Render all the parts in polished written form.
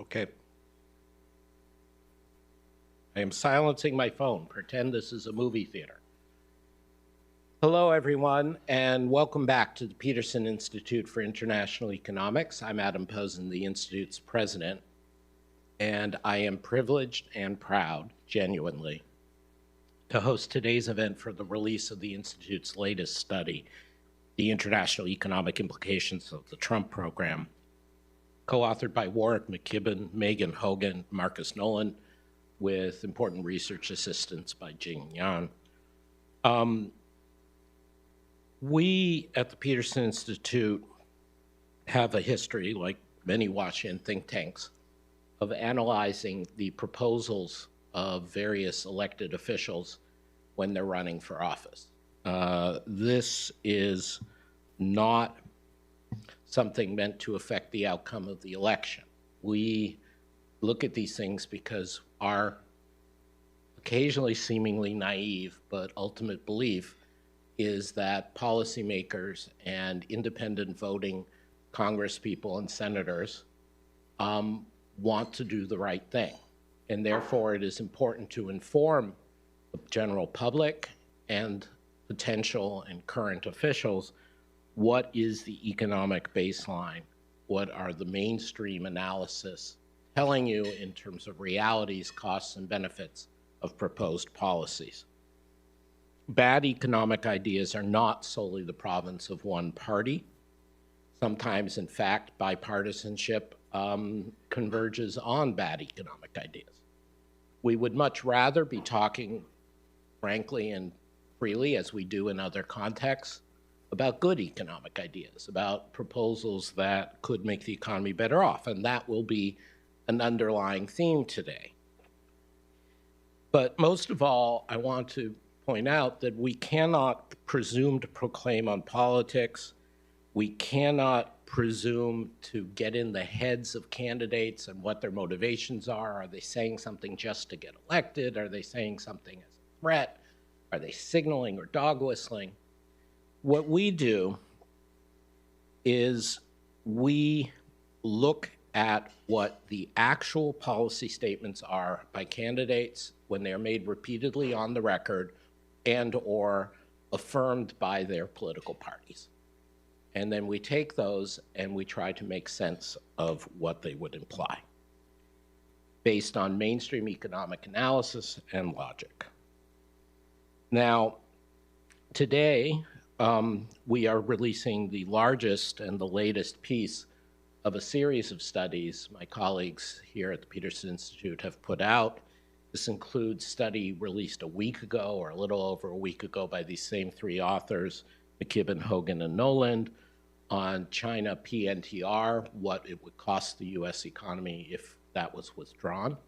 Okay. I am silencing my phone. Pretend this is a movie theater. Hello, everyone, and welcome back to the Peterson Institute for International Economics. I'm Adam Posen, the Institute's president, and I am privileged and proud, genuinely, to host today's event for the release of the Institute's latest study, The International Economic Implications of the Trump Program, co-authored by Warwick McKibbin, Megan Hogan, Marcus Noland, with important research assistance by Jing Yan. We at the Peterson Institute have a history, like many Washington think tanks, of analyzing the proposals of various elected officials when they're running for office. This is not something meant to affect the outcome of the election. We look at these things because our occasionally seemingly naive but ultimate belief is that policymakers and independent voting congresspeople and senators want to do the right thing. And therefore, it is important to inform the general public and potential and current officials what is the economic baseline, what are the mainstream analysis telling you in terms of realities, costs, and benefits of proposed policies. Bad economic ideas are not solely the province of one party. Sometimes, in fact, bipartisanship converges on bad economic ideas. We would much rather be talking frankly and freely, as we do in other contexts, about good economic ideas, about proposals that could make the economy better off, and that will be an underlying theme today. But most of all, I want to point out that we cannot presume to proclaim on politics. We cannot presume to get in the heads of candidates and what their motivations are. Are they saying something just to get elected? Are they saying something as a threat? Are they signaling or dog whistling? What we do is we look at what the actual policy statements are by candidates when they're made repeatedly on the record and or affirmed by their political parties. And then we take those and we try to make sense of what they would imply based on mainstream economic analysis and logic. Now, today, we are releasing the largest and the latest piece of a series of studies my colleagues here at the Peterson Institute have put out. This includes a study released a week ago, or a little over a week ago, by these same three authors, McKibbin, Hogan, and Noland, on China PNTR, what it would cost the US economy if that was withdrawn.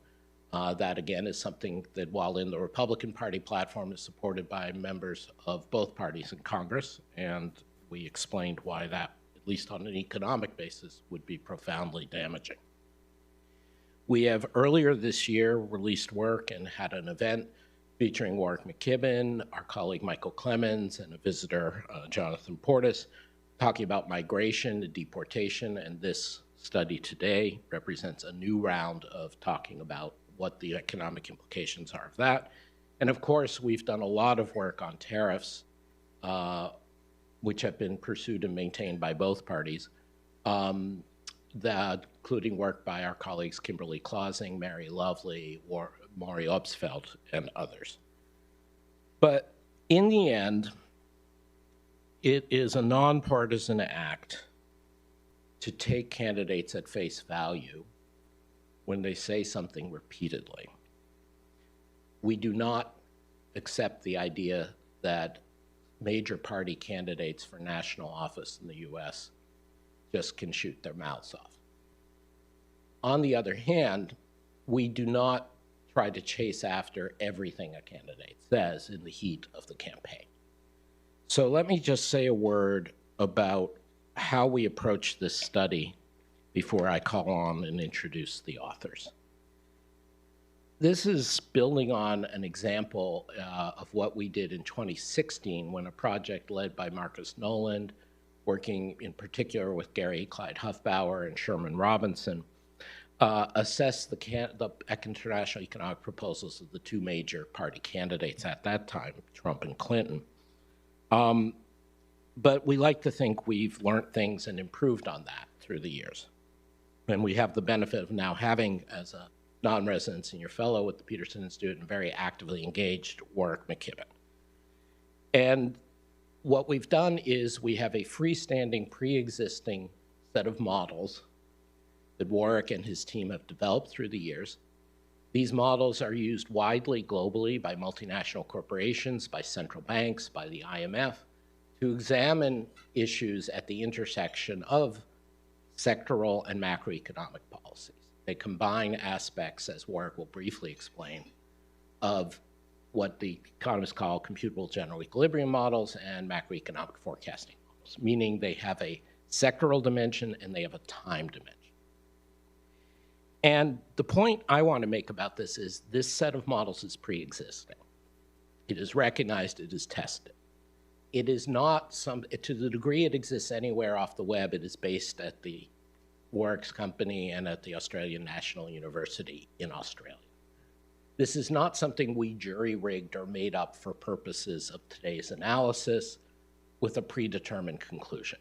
That, again, is something that, while in the Republican Party platform, is supported by members of both parties in Congress, and we explained why that, at least on an economic basis, would be profoundly damaging. We have earlier this year released work and had an event featuring Warwick McKibbin, our colleague Michael Clemens, and a visitor, Jonathan Portis, talking about migration and deportation, and this study today represents a new round of talking about what the economic implications are of that. And of course, we've done a lot of work on tariffs, which have been pursued and maintained by both parties, including work by our colleagues Kimberly Clausing, Mary Lovely, or Maury Obstfeld, and others. But in the end, it is a nonpartisan act to take candidates at face value when they say something repeatedly. We do not accept the idea that major party candidates for national office in the US just can shoot their mouths off. On the other hand, we do not try to chase after everything a candidate says in the heat of the campaign. So let me just say a word about how we approach this study before I call on and introduce the authors. This is building on an example of what we did in 2016 when a project led by Marcus Noland, working in particular with Gary Clyde Huffbauer and Sherman Robinson, assess the international economic proposals of the two major party candidates at that time, Trump and Clinton. But we like to think we've learned things and improved on that through the years. And we have the benefit of now having, as a non-resident senior fellow with the Peterson Institute and very actively engaged Warwick McKibbin. And what we've done is we have a freestanding, pre-existing set of models that Warwick and his team have developed through the years. These models are used widely globally by multinational corporations, by central banks, by the IMF, to examine issues at the intersection of sectoral and macroeconomic policies. They combine aspects, as Warwick will briefly explain, of what the economists call computable general equilibrium models and macroeconomic forecasting models, meaning they have a sectoral dimension and they have a time dimension. And the point I want to make about this is this set of models is pre-existing. It is recognized, it is tested. It is not to the degree it exists anywhere off the web, it is based at the Warwick's company and at the Australian National University in Australia. This is not something we jury-rigged or made up for purposes of today's analysis with a predetermined conclusion.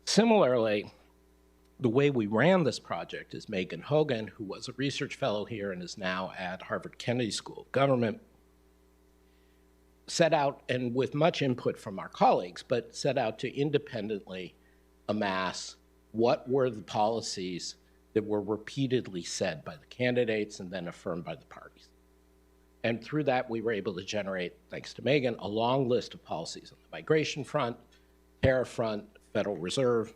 Similarly, the way we ran this project is Megan Hogan, who was a research fellow here and is now at Harvard Kennedy School of Government, set out, and with much input from our colleagues, but set out to independently amass what were the policies that were repeatedly said by the candidates and then affirmed by the parties. And through that, we were able to generate, thanks to Megan, a long list of policies on the migration front, tariff front, Federal Reserve.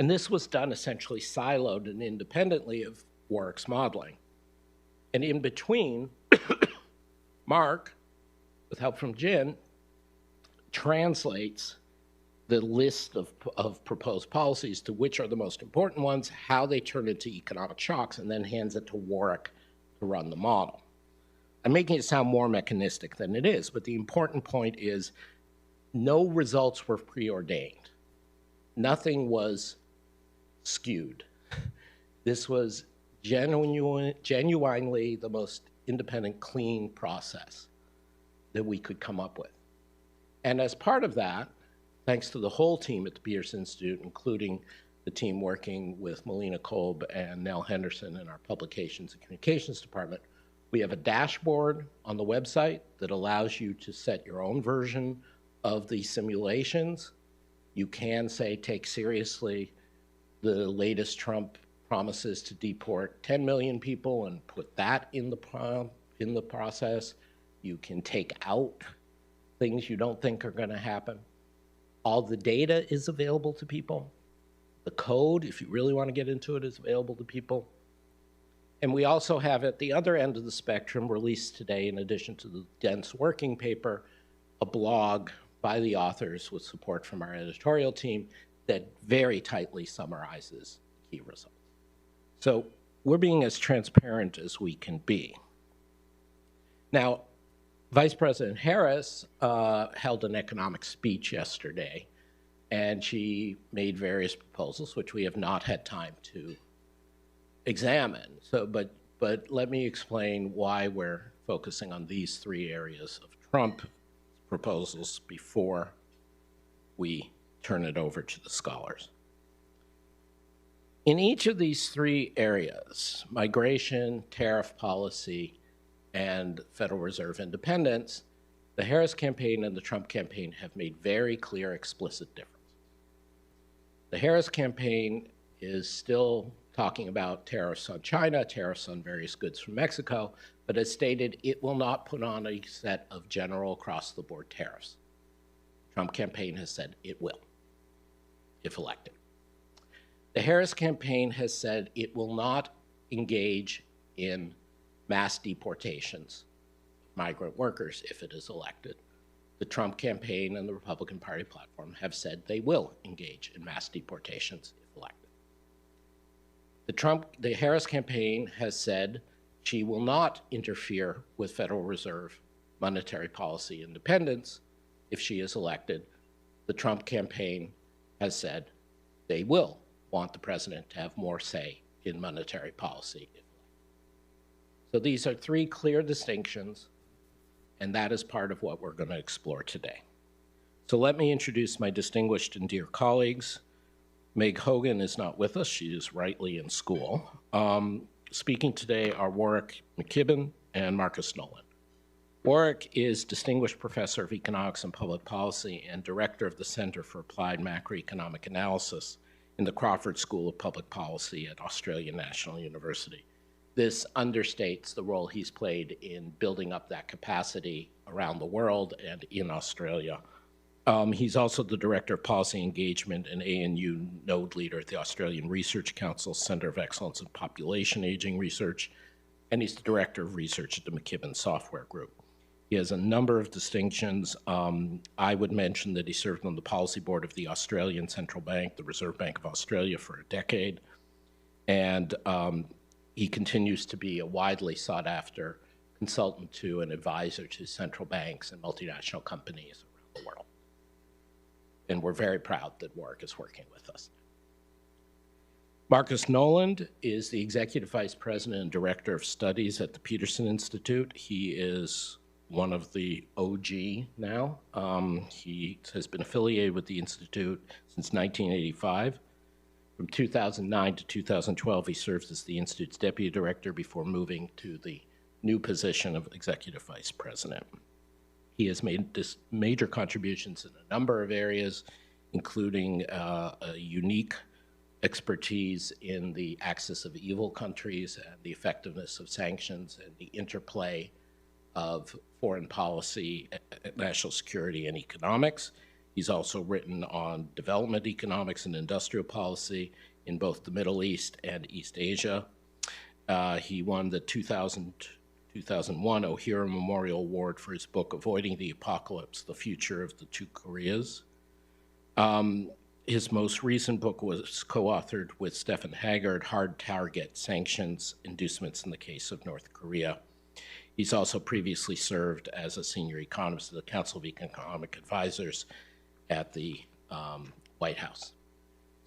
And this was done essentially siloed and independently of Warwick's modeling. And in between, Mark, with help from Jin, translates the list of proposed policies to which are the most important ones, how they turn into economic shocks, and then hands it to Warwick to run the model. I'm making it sound more mechanistic than it is, but the important point is no results were preordained. Nothing was skewed. This was genuinely the most independent, clean process that we could come up with. And as part of that, thanks to the whole team at the Peterson Institute, including the team working with Melina Kolb and Nell Henderson in our Publications and Communications Department, we have a dashboard on the website that allows you to set your own version of the simulations. You can say, take seriously the latest Trump promises to deport 10 million people and put that in the process. You can take out things you don't think are going to happen. All the data is available to people. The code, if you really want to get into it, is available to people. And we also have at the other end of the spectrum released today, in addition to the dense working paper, a blog by the authors with support from our editorial team that very tightly summarizes key results. So we're being as transparent as we can be. Now, Vice President Harris held an economic speech yesterday, and she made various proposals, which we have not had time to examine. So, but let me explain why we're focusing on these three areas of Trump proposals before we turn it over to the scholars. In each of these three areas, migration, tariff policy, and Federal Reserve independence, the Harris campaign and the Trump campaign have made very clear, explicit differences. The Harris campaign is still talking about tariffs on China, tariffs on various goods from Mexico, but has stated it will not put on a set of general across-the-board tariffs. The Trump campaign has said it will, if elected. The Harris campaign has said it will not engage in mass deportations of migrant workers if it is elected. The Trump campaign and the Republican Party platform have said they will engage in mass deportations if elected. The Harris campaign has said she will not interfere with Federal Reserve monetary policy independence if she is elected. The Trump campaign has said they will want the president to have more say in monetary policy. So these are three clear distinctions, and that is part of what we're going to explore today. So let me introduce my distinguished and dear colleagues. Meg Hogan is not with us. She is rightly in school. Speaking today are Warwick McKibbin and Marcus Noland. Warwick is Distinguished Professor of Economics and Public Policy and Director of the Center for Applied Macroeconomic Analysis in the Crawford School of Public Policy at Australian National University. This understates the role he's played in building up that capacity around the world and in Australia. He's also the Director of Policy Engagement and ANU Node Leader at the Australian Research Council Center of Excellence in Population Aging Research, and he's the Director of Research at the McKibbin Software Group. He has a number of distinctions. I would mention that he served on the policy board of the Australian Central Bank, the Reserve Bank of Australia, for a decade, and he continues to be a widely sought-after consultant to and advisor to central banks and multinational companies around the world. And we're very proud that Warwick is working with us. Marcus Noland is the Executive Vice President and Director of Studies at the Peterson Institute. He is one of the OG now. He has been affiliated with the Institute since 1985. From 2009 to 2012, he served as the Institute's Deputy Director before moving to the new position of Executive Vice President. He has made major contributions in a number of areas, including a unique expertise in the axis of evil countries and the effectiveness of sanctions and the interplay of foreign policy, national security, and economics. He's also written on development economics and industrial policy in both the Middle East and East Asia. He won the 2001 O'Hara Memorial Award for his book, Avoiding the Apocalypse, The Future of the Two Koreas. His most recent book was co-authored with Stephen Haggard, Hard Target, Sanctions, Inducements in the Case of North Korea. He's also previously served as a senior economist at the Council of Economic Advisors at the White House.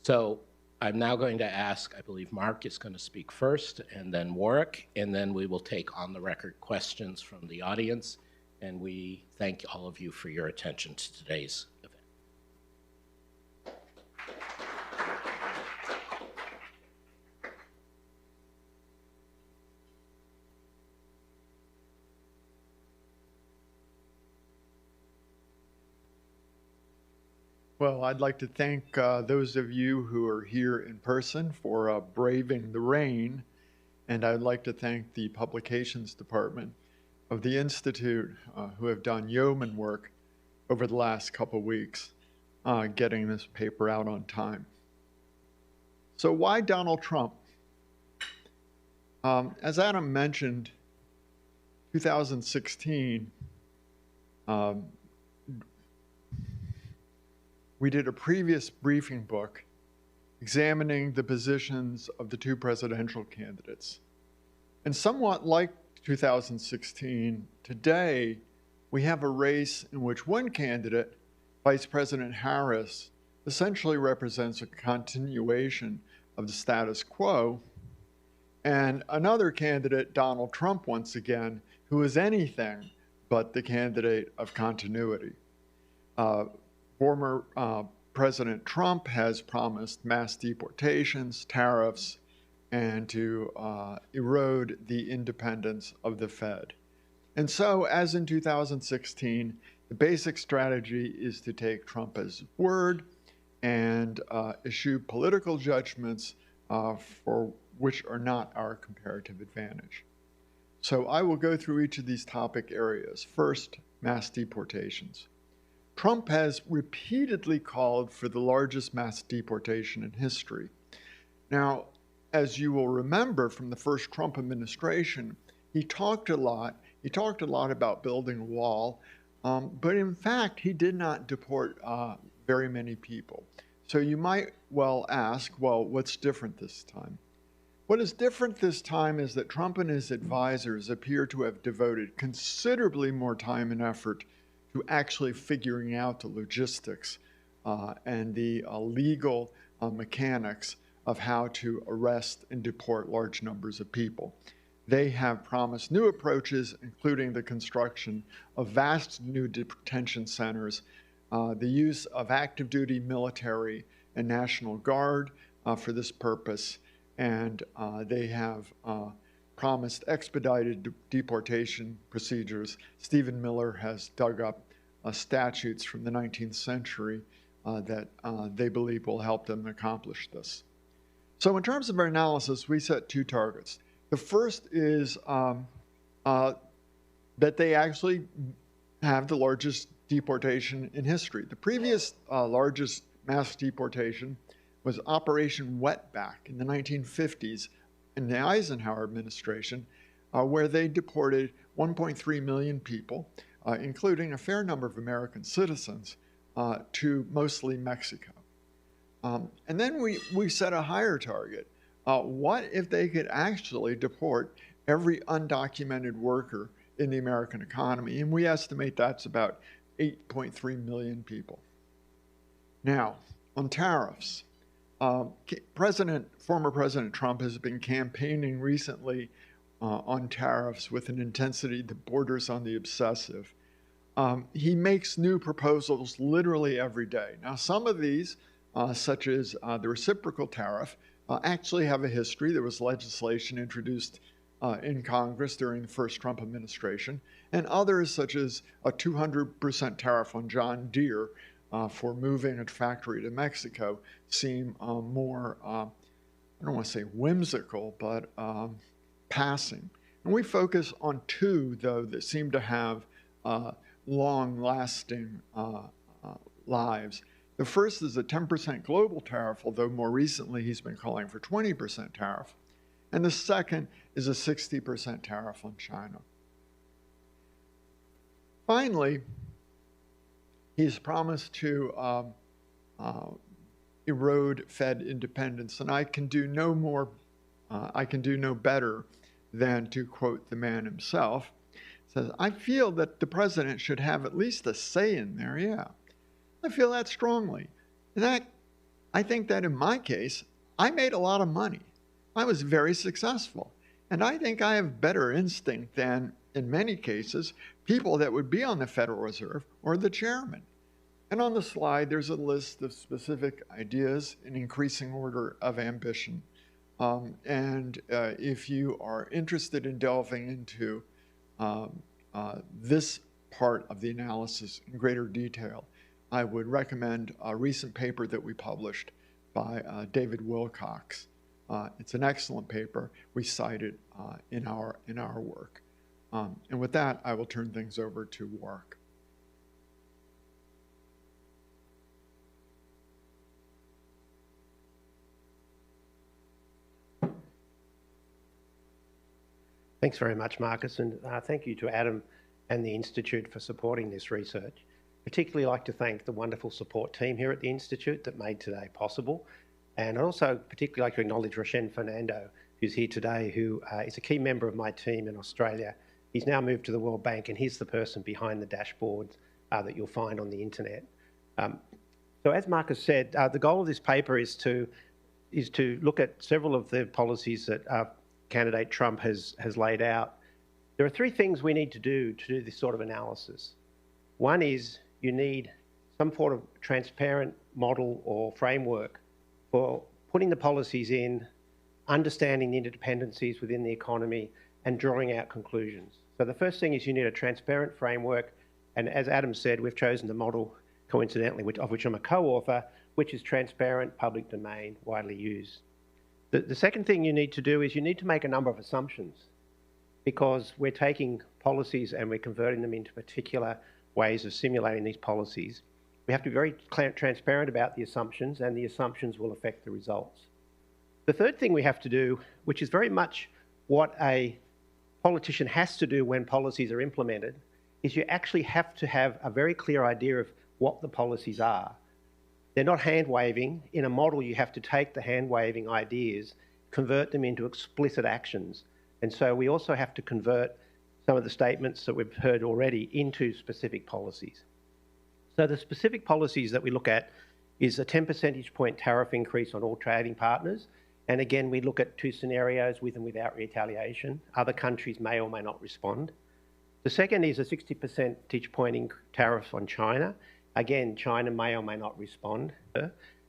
So I'm now going to ask, I believe Mark is going to speak first, and then Warwick, and then we will take on the record questions from the audience, and we thank all of you for your attention to today's event. Well, I'd like to thank those of you who are here in person for braving the rain, and I'd like to thank the Publications Department of the Institute who have done yeoman work over the last couple weeks getting this paper out on time. So why Donald Trump? As Adam mentioned, 2016, we did a previous briefing book examining the positions of the two presidential candidates. And somewhat like 2016, today we have a race in which one candidate, Vice President Harris, essentially represents a continuation of the status quo, and another candidate, Donald Trump, once again, who is anything but the candidate of continuity. Former President Trump has promised mass deportations, tariffs, and to erode the independence of the Fed. And so, as in 2016, the basic strategy is to take Trump at his word and issue political judgments for which are not our comparative advantage. So I will go through each of these topic areas. First, mass deportations. Trump has repeatedly called for the largest mass deportation in history. Now, as you will remember from the first Trump administration, he talked a lot about building a wall, but in fact, he did not deport very many people. So you might well ask, well, what's different this time? What is different this time is that Trump and his advisors appear to have devoted considerably more time and effort to actually figuring out the logistics and the legal mechanics of how to arrest and deport large numbers of people. They have promised new approaches, including the construction of vast new detention centers, the use of active duty military and National Guard for this purpose, and they have promised expedited deportation procedures. Stephen Miller has dug up statutes from the 19th century that they believe will help them accomplish this. So in terms of our analysis, we set two targets. The first is that they actually have the largest deportation in history. The previous largest mass deportation was Operation Wetback in the 1950s in the Eisenhower administration, where they deported 1.3 million people, including a fair number of American citizens, to mostly Mexico. And then we set a higher target. What if they could actually deport every undocumented worker in the American economy? And we estimate that's about 8.3 million people. Now, on tariffs, former President Trump has been campaigning recently on tariffs with an intensity that borders on the obsessive. He makes new proposals literally every day. Now, some of these, such as the reciprocal tariff, actually have a history. There was legislation introduced in Congress during the first Trump administration, and others, such as a 200% tariff on John Deere for moving a factory to Mexico, seem more, I don't want to say whimsical, but passing. And we focus on two, though, that seem to have long-lasting lives. The first is a 10% global tariff, although more recently he's been calling for 20% tariff. And the second is a 60% tariff on China. Finally, he's promised to erode Fed independence, and I can do no better than to quote the man himself. He says, I feel that the president should have at least a say in there, yeah. I feel that strongly. And I think that in my case, I made a lot of money. I was very successful. And I think I have better instinct than, in many cases, people that would be on the Federal Reserve or the chairman. And on the slide, there's a list of specific ideas in increasing order of ambition. If you are interested in delving into this part of the analysis in greater detail, I would recommend a recent paper that we published by David Wilcox. It's an excellent paper. We cite it in our work. And with that, I will turn things over to Warwick. Thanks very much, Marcus, and thank you to Adam and the Institute for supporting this research. Particularly like to thank the wonderful support team here at the Institute that made today possible. And I'd also particularly like to acknowledge Roshen Fernando, who's here today, who is a key member of my team in Australia. He's now moved to the World Bank, and he's the person behind the dashboards that you'll find on the internet. So as Marcus said, the goal of this paper is to look at several of the policies that candidate Trump has laid out. There are three things we need to do this sort of analysis. One is you need some sort of transparent model or framework for putting the policies in, understanding the interdependencies within the economy, and drawing out conclusions. So the first thing is you need a transparent framework, and as Adam said, we've chosen the model, coincidentally, of which I'm a co-author, which is transparent, public domain, widely used. The second thing you need to do is you need to make a number of assumptions, because we're taking policies and we're converting them into particular ways of simulating these policies. We have to be very transparent about the assumptions, and the assumptions will affect the results. The third thing we have to do, which is very much what a politician has to do when policies are implemented, is you actually have to have a very clear idea of what the policies are. They're not hand-waving. In a model, you have to take the hand-waving ideas, convert them into explicit actions. And so we also have to convert some of the statements that we've heard already into specific policies. So the specific policies that we look at is a 10 percentage point tariff increase on all trading partners. And again, we look at two scenarios, with and without retaliation. Other countries may or may not respond. The second is a 60 percentage point tariff on China. Again, China may or may not respond.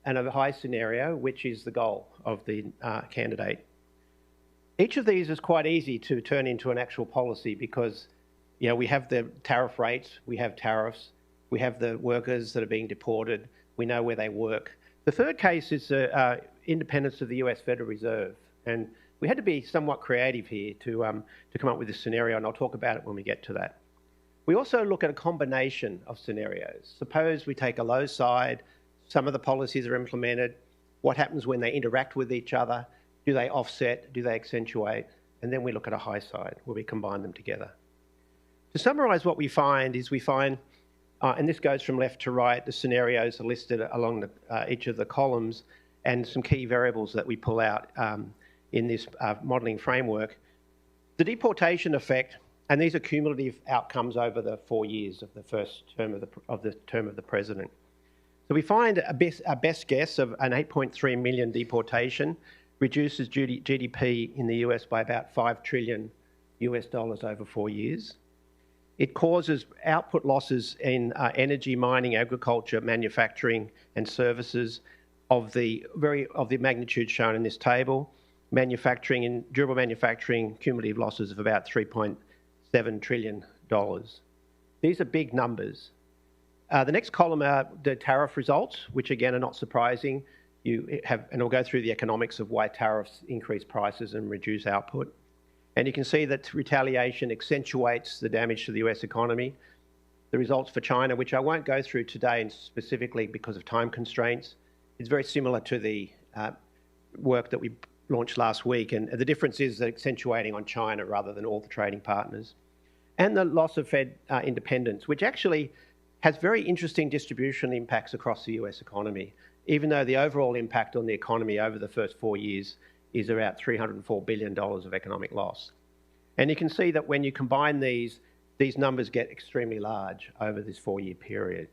And a high scenario, which is the goal of the candidate. Each of these is quite easy to turn into an actual policy because, you know, we have the tariff rates, we have tariffs, we have the workers that are being deported, we know where they work. The third case is independence of the US Federal Reserve. And we had to be somewhat creative here to come up with this scenario, and I'll talk about it when we get to that. We also look at a combination of scenarios. Suppose we take a low side, some of the policies are implemented, what happens when they interact with each other, do they offset, do they accentuate, and then we look at a high side where we combine them together. To summarise what we find is and this goes from left to right, the scenarios are listed along each of the columns and some key variables that we pull out in this modelling framework. The deportation effect, and these are cumulative outcomes over the 4 years of the first term of the president. So we find a best guess of an 8.3 million deportation reduces GDP in the US by about $5 trillion over 4 years. It causes output losses in energy, mining, agriculture, manufacturing and services of the magnitude shown in this table. Manufacturing and durable manufacturing, cumulative losses of about $3.7 trillion. These are big numbers. The next column are the tariff results, which again are not surprising. And I'll go through the economics of why tariffs increase prices and reduce output. And you can see that retaliation accentuates the damage to the US economy. The results for China, which I won't go through today specifically because of time constraints, is very similar to the work that we launched last week. And the difference is that accentuating on China rather than all the trading partners. And the loss of Fed independence, which actually has very interesting distribution impacts across the US economy, even though the overall impact on the economy over the first 4 years is about $304 billion of economic loss. And you can see that when you combine these numbers get extremely large over this 4-year period.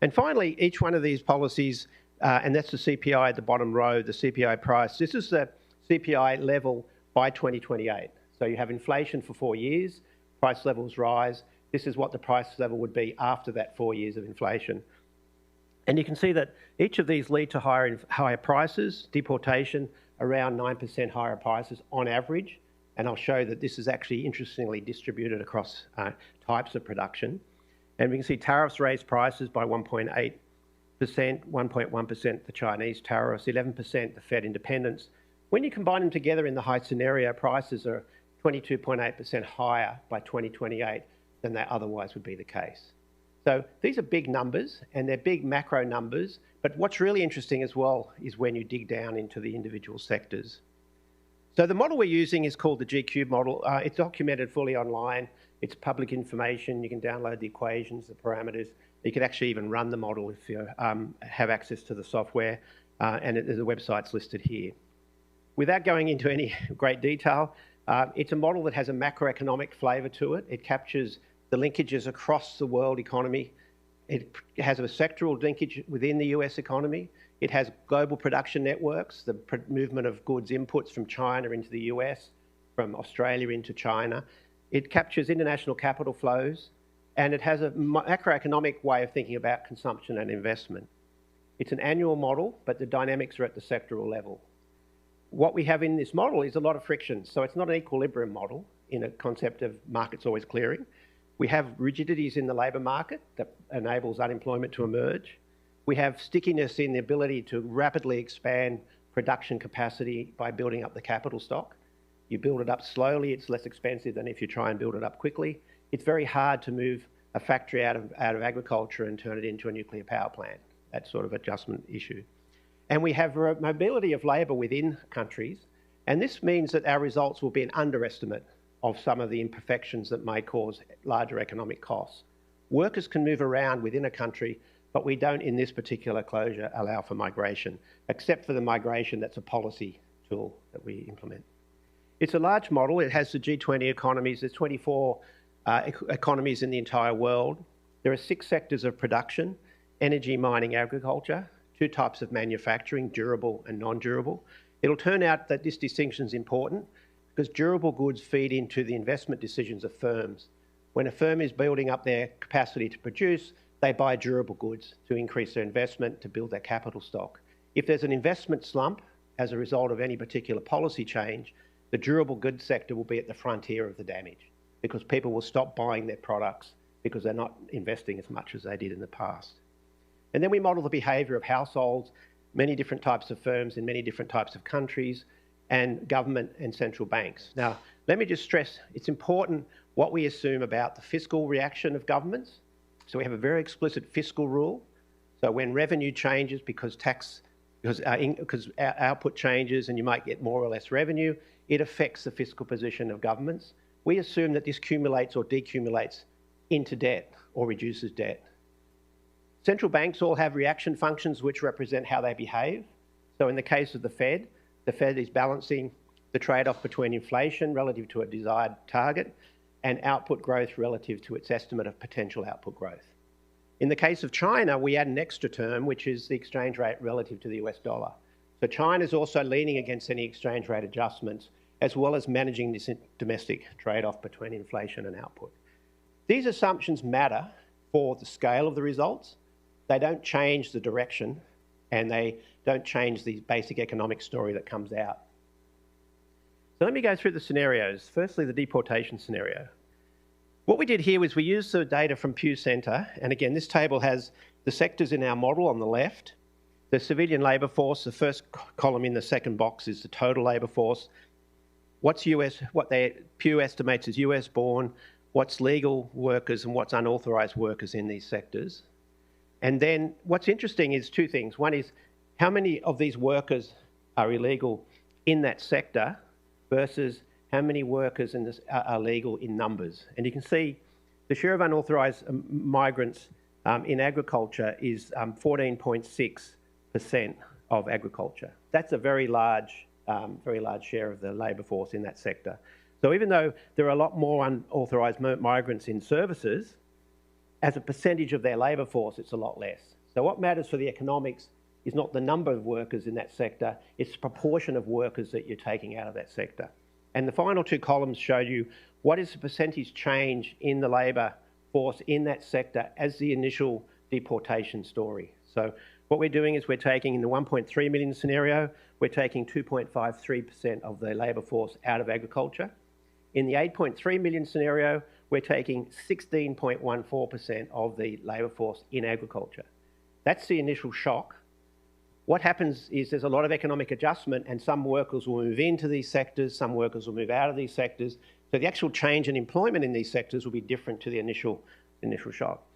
And finally, each one of these policies, and that's the CPI at the bottom row, the CPI price, this is the CPI level by 2028. So you have inflation for 4 years, price levels rise. This is what the price level would be after that 4 years of inflation. And you can see that each of these lead to higher prices, deportation, around 9% higher prices on average. And I'll show that this is actually interestingly distributed across types of production. And we can see tariffs raise prices by 1.8%, 1.1% the Chinese tariffs, 11% the Fed independence. When you combine them together in the high scenario, prices are 22.8% higher by 2028 than they otherwise would be the case. So these are big numbers, and they're big macro numbers, but what's really interesting as well is when you dig down into the individual sectors. So the model we're using is called the G-cube model. It's documented fully online. It's public information. You can download the equations, the parameters. You can actually even run the model if you have access to the software, and the website's listed here. Without going into any great detail, it's a model that has a macroeconomic flavour to it. It captures the linkages across the world economy. It has a sectoral linkage within the US economy. It has global production networks, the movement of goods inputs from China into the US, from Australia into China. It captures international capital flows, and it has a macroeconomic way of thinking about consumption and investment. It's an annual model, but the dynamics are at the sectoral level. What we have in this model is a lot of friction. So it's not an equilibrium model in a concept of markets always clearing. We have rigidities in the labour market that enables unemployment to emerge. We have stickiness in the ability to rapidly expand production capacity by building up the capital stock. You build it up slowly, it's less expensive than if you try and build it up quickly. It's very hard to move a factory out of agriculture and turn it into a nuclear power plant, that sort of adjustment issue. And we have mobility of labour within countries, and this means that our results will be an underestimate of some of the imperfections that may cause larger economic costs. Workers can move around within a country, but we don't, in this particular closure, allow for migration, except for the migration that's a policy tool that we implement. It's a large model. It has the G20 economies. There's 24 economies in the entire world. There are 6 sectors of production: energy, mining, agriculture, two types of manufacturing, durable and non-durable. It'll turn out that this distinction is important because durable goods feed into the investment decisions of firms. When a firm is building up their capacity to produce, they buy durable goods to increase their investment, to build their capital stock. If there's an investment slump as a result of any particular policy change, the durable goods sector will be at the frontier of the damage because people will stop buying their products because they're not investing as much as they did in the past. And then we model the behaviour of households, many different types of firms in many different types of countries, and government and central banks. Now, let me just stress, it's important what we assume about the fiscal reaction of governments. So we have a very explicit fiscal rule. So when revenue changes because our output changes and you might get more or less revenue, it affects the fiscal position of governments. We assume that this accumulates or decumulates into debt or reduces debt. Central banks all have reaction functions which represent how they behave. So in the case of the Fed is balancing the trade-off between inflation relative to a desired target and output growth relative to its estimate of potential output growth. In the case of China, we add an extra term, which is the exchange rate relative to the US dollar. So China is also leaning against any exchange rate adjustments, as well as managing this domestic trade-off between inflation and output. These assumptions matter for the scale of the results. They don't change the direction, and they don't change the basic economic story that comes out. So let me go through the scenarios. Firstly, the deportation scenario. What we did here was we used the data from Pew Center, and again, this table has the sectors in our model on the left, the civilian labour force, the first column in the second box is the total labour force, what Pew estimates as US born, what's legal workers and what's unauthorised workers in these sectors. And then what's interesting is two things. One is how many of these workers are illegal in that sector versus how many workers in this are legal in numbers. And you can see the share of unauthorised migrants in agriculture is 14.6% of agriculture. That's a very large share of the labour force in that sector. So even though there are a lot more unauthorised migrants in services, as a percentage of their labour force, it's a lot less. So what matters for the economics is not the number of workers in that sector, it's the proportion of workers that you're taking out of that sector. And the final two columns show you what is the percentage change in the labour force in that sector as the initial deportation story. So what we're doing is we're taking, in the 1.3 million scenario, we're taking 2.53% of the labour force out of agriculture. In the 8.3 million scenario, we're taking 16.14% of the labour force in agriculture. That's the initial shock. What happens is there's a lot of economic adjustment and some workers will move into these sectors, some workers will move out of these sectors. So the actual change in employment in these sectors will be different to the initial shock.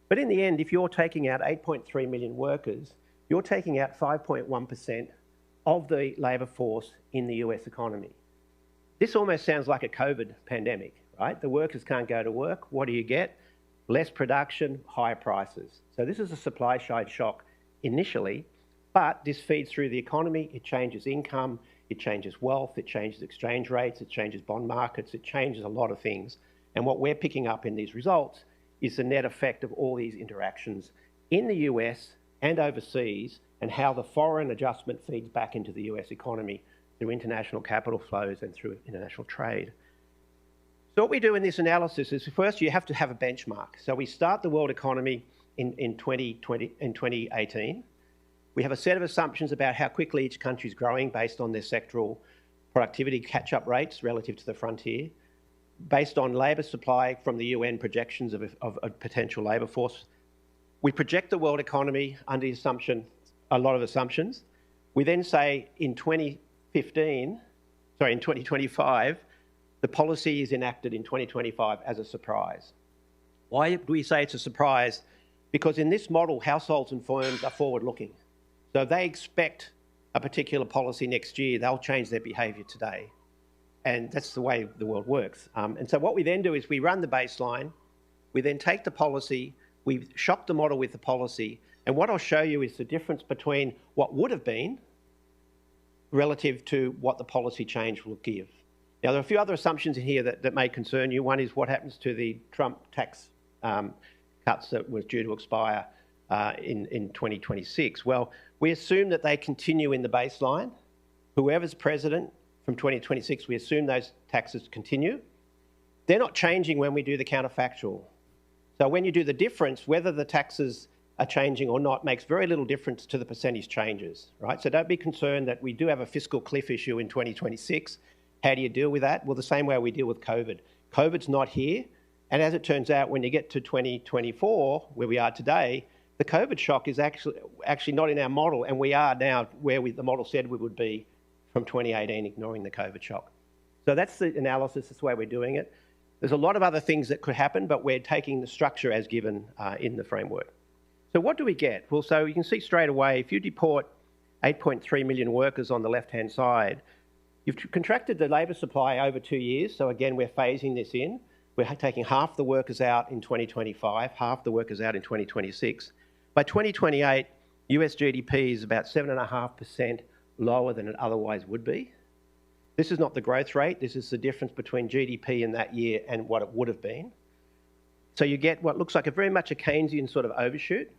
But in the end, if you're taking out 8.3 million workers, you're taking out 5.1% of the labour force in the US economy. This almost sounds like a COVID pandemic, right? The workers can't go to work. What do you get? Less production, higher prices. So this is a supply side shock initially, but this feeds through the economy. It changes income, it changes wealth, it changes exchange rates, it changes bond markets, it changes a lot of things. And what we're picking up in these results is the net effect of all these interactions in the US and overseas, and how the foreign adjustment feeds back into the US economy through international capital flows and through international trade. So what we do in this analysis is, first you have to have a benchmark. So we start the world economy in 2018. We have a set of assumptions about how quickly each country is growing based on their sectoral productivity catch-up rates relative to the frontier, based on labour supply from the UN projections of a potential labour force. We project the world economy under the assumption, a lot of assumptions. We then say in 2025, the policy is enacted in 2025 as a surprise. Why do we say it's a surprise? Because in this model, households and firms are forward-looking. So if they expect a particular policy next year, they'll change their behaviour today. And that's the way the world works. And so what we then do is we run the baseline, we then take the policy, we shock the model with the policy, and what I'll show you is the difference between what would have been relative to what the policy change will give. Now, there are a few other assumptions in here that may concern you. One is what happens to the Trump tax cuts that was due to expire in 2026? Well, we assume that they continue in the baseline. Whoever's president from 2026, we assume those taxes continue. They're not changing when we do the counterfactual. So when you do the difference, whether the taxes are changing or not makes very little difference to the percentage changes, right? So don't be concerned that we do have a fiscal cliff issue in 2026. How do you deal with that? Well, the same way we deal with COVID. COVID's not here. And as it turns out, when you get to 2024, where we are today, the COVID shock is actually not in our model, and we are now where the model said we would be from 2018, ignoring the COVID shock. So that's the analysis, that's the way we're doing it. There's a lot of other things that could happen, but we're taking the structure as given in the framework. So what do we get? Well, so you can see straight away, if you deport 8.3 million workers on the left-hand side, you've contracted the labour supply over 2 years. So again, we're phasing this in. We're taking half the workers out in 2025, half the workers out in 2026. By 2028, US GDP is about 7.5% lower than it otherwise would be. This is not the growth rate. This is the difference between GDP in that year and what it would have been. So you get what looks like very much a Keynesian sort of overshoot.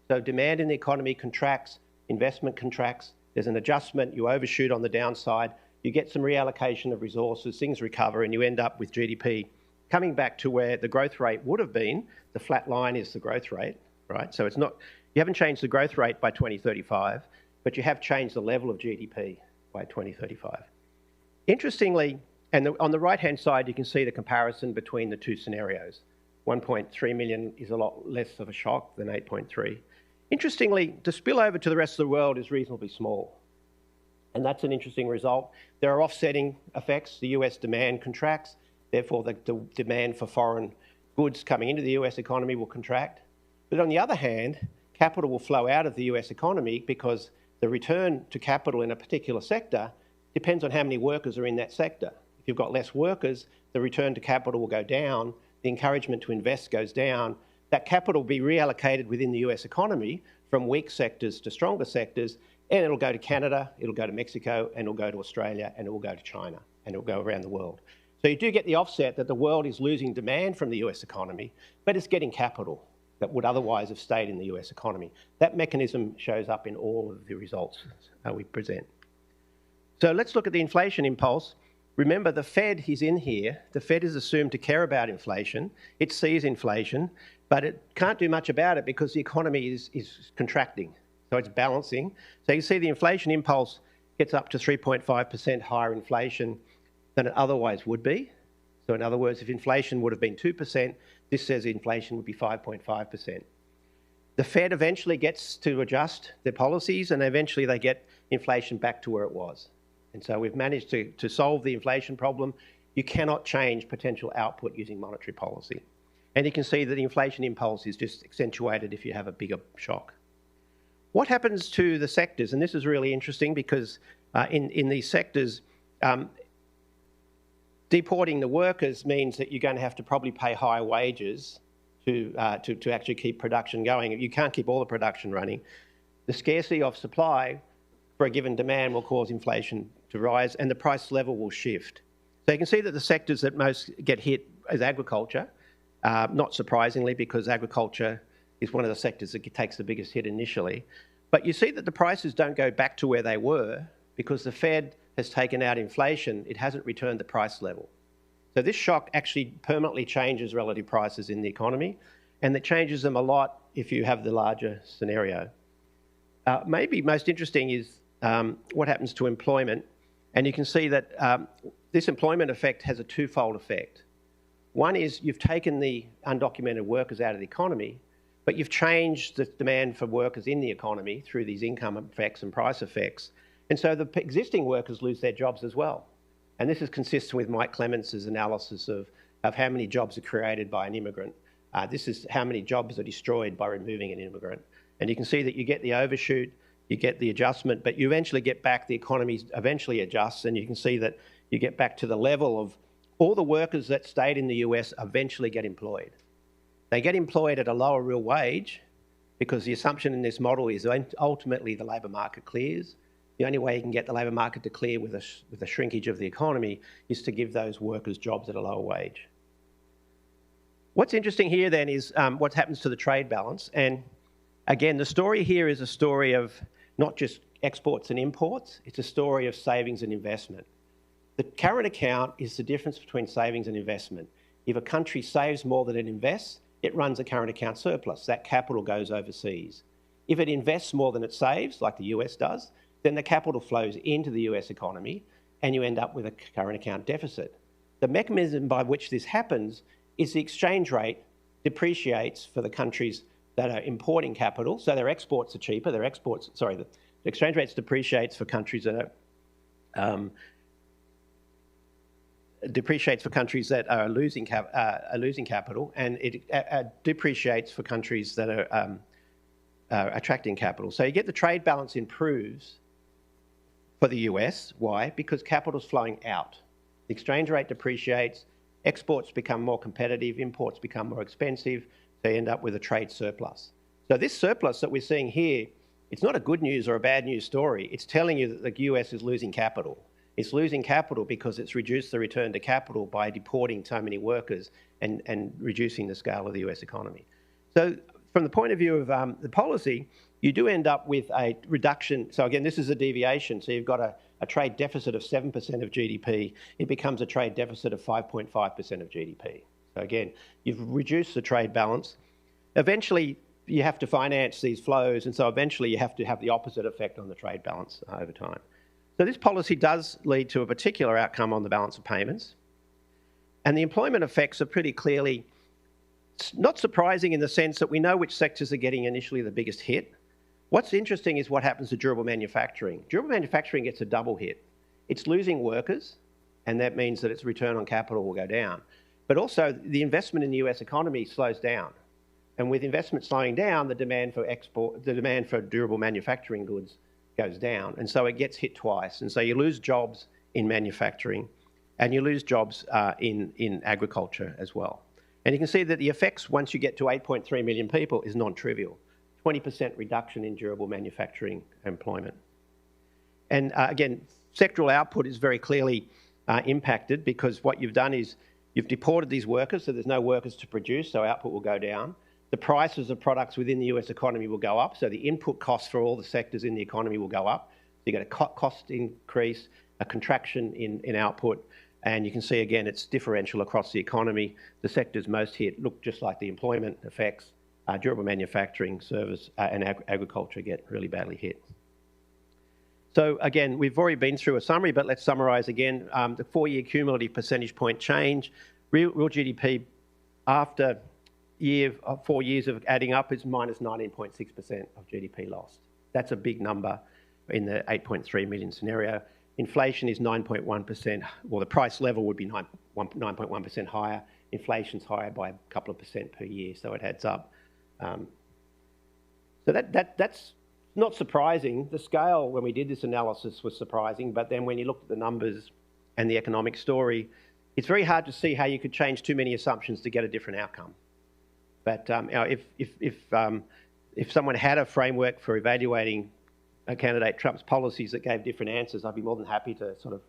So demand in the economy contracts, investment contracts, there's an adjustment, you overshoot on the downside, you get some reallocation of resources, things recover, and you end up with GDP coming back to where the growth rate would have been. The flat line is the growth rate, right? So it's not, you haven't changed the growth rate by 2035, but you have changed the level of GDP by 2035. Interestingly, and on the right-hand side, you can see the comparison between the two scenarios. 1.3 million is a lot less of a shock than 8.3. Interestingly, the spillover to the rest of the world is reasonably small. And that's an interesting result. There are offsetting effects. The US demand contracts, therefore the demand for foreign goods coming into the US economy will contract. But on the other hand, capital will flow out of the US economy because the return to capital in a particular sector depends on how many workers are in that sector. If you've got less workers, the return to capital will go down, the encouragement to invest goes down. That capital will be reallocated within the US economy from weak sectors to stronger sectors, and it'll go to Canada, it'll go to Mexico, and it'll go to Australia, and it will go to China, and it'll go around the world. So you do get the offset that the world is losing demand from the US economy, but it's getting capital that would otherwise have stayed in the US economy. That mechanism shows up in all of the results we present. So let's look at the inflation impulse. Remember, the Fed is in here. The Fed is assumed to care about inflation. It sees inflation, but it can't do much about it because the economy is contracting. So it's balancing. So you see the inflation impulse gets up to 3.5% higher inflation than it otherwise would be. So in other words, if inflation would have been 2%, this says inflation would be 5.5%. The Fed eventually gets to adjust their policies, and eventually they get inflation back to where it was. And so we've managed to solve the inflation problem. You cannot change potential output using monetary policy. And you can see that the inflation impulse is just accentuated if you have a bigger shock. What happens to the sectors? And this is really interesting because in these sectors, deporting the workers means that you're going to have to probably pay higher wages to actually keep production going. You can't keep all the production running. The scarcity of supply for a given demand will cause inflation to rise, and the price level will shift. So you can see that the sectors that most get hit is agriculture, not surprisingly, because agriculture is one of the sectors that takes the biggest hit initially. But you see that the prices don't go back to where they were because the Fed has taken out inflation. It hasn't returned the price level. So this shock actually permanently changes relative prices in the economy, and it changes them a lot if you have the larger scenario. Maybe most interesting is what happens to employment. And you can see that this employment effect has a twofold effect. One is you've taken the undocumented workers out of the economy, but you've changed the demand for workers in the economy through these income effects and price effects. And so the existing workers lose their jobs as well. And this is consistent with Mike Clements' analysis of how many jobs are created by an immigrant. This is how many jobs are destroyed by removing an immigrant. And you can see that you get the overshoot, you get the adjustment, but you eventually get back, the economy eventually adjusts, and you can see that you get back to the level of all the workers that stayed in the US eventually get employed. They get employed at a lower real wage because the assumption in this model is ultimately the labour market clears. The only way you can get the labour market to clear with a shrinkage of the economy is to give those workers jobs at a lower wage. What's interesting here then is what happens to the trade balance. And Again, the story here is a story of not just exports and imports, it's a story of savings and investment. The current account is the difference between savings and investment. If a country saves more than it invests, it runs a current account surplus. That capital goes overseas. If it invests more than it saves, like the US does, then the capital flows into the US economy and you end up with a current account deficit. The mechanism by which this happens is the exchange rate depreciates for the countries that are importing capital, so their exports are cheaper. The exchange rates depreciates for countries that are losing capital, and it depreciates for countries that are attracting capital. So you get the trade balance improves for the US. Why? Because capital's flowing out. The exchange rate depreciates, exports become more competitive, imports become more expensive, so you end up with a trade surplus. So this surplus that we're seeing here, it's not a good news or a bad news story. It's telling you that the US is losing capital. It's losing capital because it's reduced the return to capital by deporting so many workers and reducing the scale of the US economy. So from the point of view of the policy, you do end up with a reduction. So again, this is a deviation. So you've got a trade deficit of 7% of GDP. It becomes a trade deficit of 5.5% of GDP. So again, you've reduced the trade balance. Eventually, you have to finance these flows, and so eventually you have to have the opposite effect on the trade balance over time. So this policy does lead to a particular outcome on the balance of payments. And the employment effects are pretty clearly not surprising in the sense that we know which sectors are getting initially the biggest hit. What's interesting is what happens to durable manufacturing. Durable manufacturing gets a double hit. It's losing workers, and that means that its return on capital will go down. But also, the investment in the US economy slows down. And with investment slowing down, the demand for durable manufacturing goods goes down. And so it gets hit twice. And so you lose jobs in manufacturing and you lose jobs in agriculture as well. And you can see that the effects once you get to 8.3 million people is non-trivial. 20% reduction in durable manufacturing employment. And again, sectoral output is very clearly impacted because what you've done is you've deported these workers, so there's no workers to produce, so output will go down. The prices of products within the US economy will go up, so the input costs for all the sectors in the economy will go up. So you get a cost increase, a contraction in output, and you can see again it's differential across the economy. The sectors most hit look just like the employment effects. Durable manufacturing, service, and agriculture get really badly hit. So again, we've already been through a summary, but let's summarise again. The 4-year cumulative percentage point change, real GDP after 4 years of adding up is minus 19.6% of GDP lost. That's a big number in the 8.3 million scenario. Inflation is 9.1%, well, the price level would be 9.1% higher. Inflation's higher by a couple of percent per year, so it adds up. So that's not surprising. The scale, when we did this analysis, was surprising, but then when you look at the numbers and the economic story, it's very hard to see how you could change too many assumptions to get a different outcome. But you know, if someone had a framework for evaluating a candidate Trump's policies that gave different answers, I'd be more than happy to sort of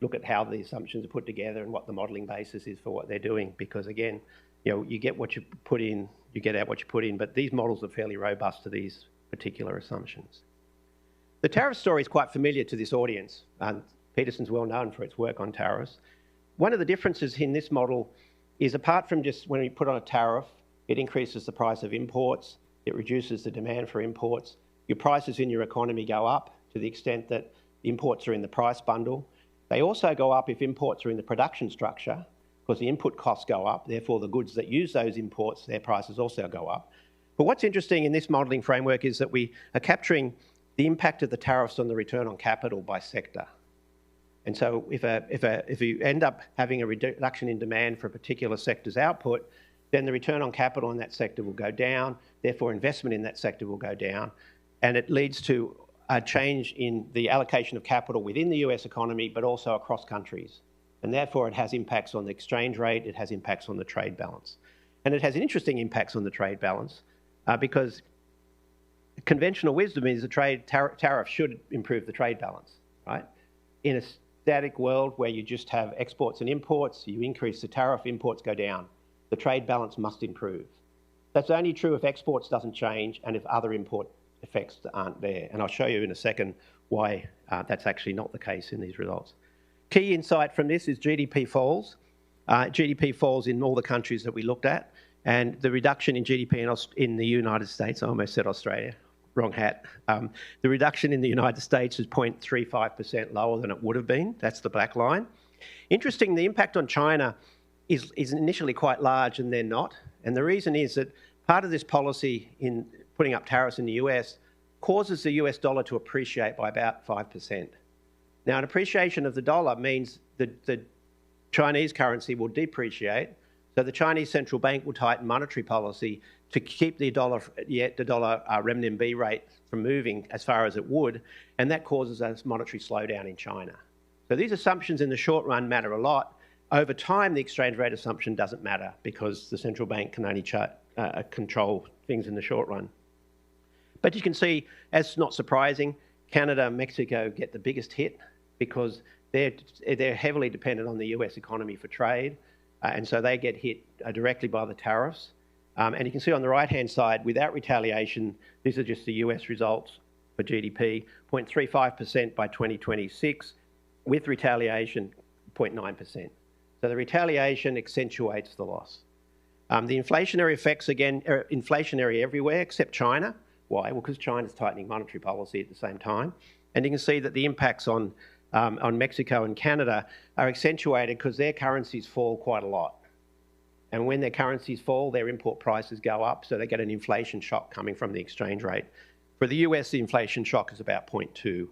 look at how the assumptions are put together and what the modelling basis is for what they're doing. Because again, you know, you get what you put in, you get out what you put in, but these models are fairly robust to these particular assumptions. The tariff story is quite familiar to this audience. Peterson's well known for its work on tariffs. One of the differences in this model is apart from just when we put on a tariff, it increases the price of imports, it reduces the demand for imports, your prices in your economy go up to the extent that imports are in the price bundle. They also go up if imports are in the production structure, because the input costs go up, therefore the goods that use those imports, their prices also go up. But what's interesting in this modelling framework is that we are capturing the impact of the tariffs on the return on capital by sector. And so if you end up having a reduction in demand for a particular sector's output, then the return on capital in that sector will go down, therefore investment in that sector will go down, and it leads to a change in the allocation of capital within the US economy, but also across countries. And therefore it has impacts on the exchange rate, it has impacts on the trade balance. And it has interesting impacts on the trade balance because conventional wisdom is the tariff should improve the trade balance, right? In a static world where you just have exports and imports, you increase the tariff, imports go down. The trade balance must improve. That's only true if exports doesn't change and if other import effects aren't there. And I'll show you in a second why that's actually not the case in these results. Key insight from this is GDP falls. GDP falls in all the countries that we looked at, and the reduction in GDP in the United States, I almost said Australia, wrong hat. The reduction in the United States is 0.35% lower than it would have been. That's the black line. Interesting, the impact on China is initially quite large and they're not. And the reason is that part of this policy in putting up tariffs in the US causes the US dollar to appreciate by about 5%. Now, an appreciation of the dollar means that the Chinese currency will depreciate, so the Chinese central bank will tighten monetary policy to keep the dollar renminbi rate from moving as far as it would, and that causes a monetary slowdown in China. So these assumptions in the short run matter a lot. Over time, the exchange rate assumption doesn't matter because the central bank can only control things in the short run. But you can see, as not surprising, Canada and Mexico get the biggest hit because they're heavily dependent on the US economy for trade, and so they get hit directly by the tariffs. And you can see on the right-hand side, without retaliation, these are just the US results for GDP, 0.35% by 2026. With retaliation, 0.9%. So the retaliation accentuates the loss. The inflationary effects, again, are inflationary everywhere except China. Why? Well, because China's tightening monetary policy at the same time. And you can see that the impacts on Mexico and Canada are accentuated because their currencies fall quite a lot. And when their currencies fall, their import prices go up, so they get an inflation shock coming from the exchange rate. For the US, the inflation shock is about 0.2,